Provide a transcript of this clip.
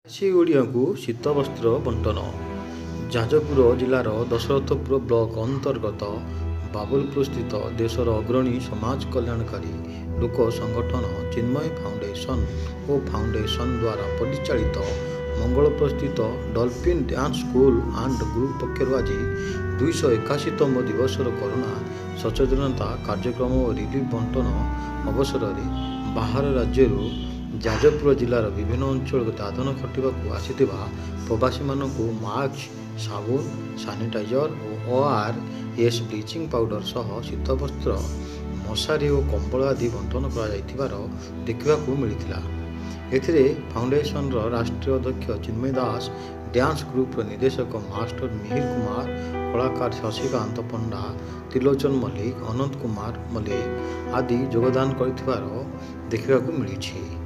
ଦେଶୀ ଓଡ଼ିଆଙ୍କୁ ଶୀତ ବସ୍ତ୍ର ବଣ୍ଟନ। ଯାଜପୁର ଜିଲ୍ଲାର ଦଶରଥପୁର ବ୍ଲକ ଅନ୍ତର୍ଗତ ବାବୁଲପୁର ସ୍ଥିତ ଦେଶର ଅଗ୍ରଣୀ ସମାଜ କଲ୍ୟାଣକାରୀ ଲୋକ ସଂଗଠନ ଚିନ୍ମୟ ଫାଉଣ୍ଡେସନ ଓ ଫାଉଣ୍ଡେସନ ଦ୍ୱାରା ପରିଚାଳିତ ମଙ୍ଗଳପୁର ସ୍ଥିତ dolphin dance school and group ପକ୍ଷରୁ ଆଜି 281ତମ ଦିବସର କରୋନା ସଚେତନତା କାର୍ଯ୍ୟକ୍ରମ ଓ ରିଲିଫ ବଣ୍ଟନ ଅବସରରେ ବାହାର ରାଜ୍ୟରୁ ଯାଜପୁର ଜିଲ୍ଲାର ବିଭିନ୍ନ ଅଞ୍ଚଳକୁ ଦାଦନ ଖଟିବାକୁ ଆସିଥିବା ପ୍ରବାସୀମାନଙ୍କୁ ମାସ୍କ, ସାବୁନ, ସାନିଟାଇଜର ଓ ORS ବ୍ଲିଚିଂ ପାଉଡର ସହ ଶୀତବସ୍ତ୍ର, ମଶାରୀ ଓ କମ୍ବଳ ଆଦି ବଣ୍ଟନ କରାଯାଇଥିବାର ଦେଖିବାକୁ ମିଳିଥିଲା। ଏଥିରେ ଫାଉଣ୍ଡେସନର ରାଷ୍ଟ୍ରୀୟ ଅଧ୍ୟକ୍ଷ ଚିନ୍ମୟ ଦାସ, ଡ୍ୟାନ୍ସ ଗ୍ରୁପର ନିର୍ଦ୍ଦେଶକ ମାଷ୍ଟର ମିହିର କୁମାର, କଳାକାର ଶଶିକାନ୍ତ ପଣ୍ଡା, ତ୍ରିଲୋଚନ ମଲ୍ଲିକ, ଅନନ୍ତ କୁମାର ମଲ୍ଲିକ ଆଦି ଯୋଗଦାନ କରିଥିବାର ଦେଖିବାକୁ ମିଳିଛି।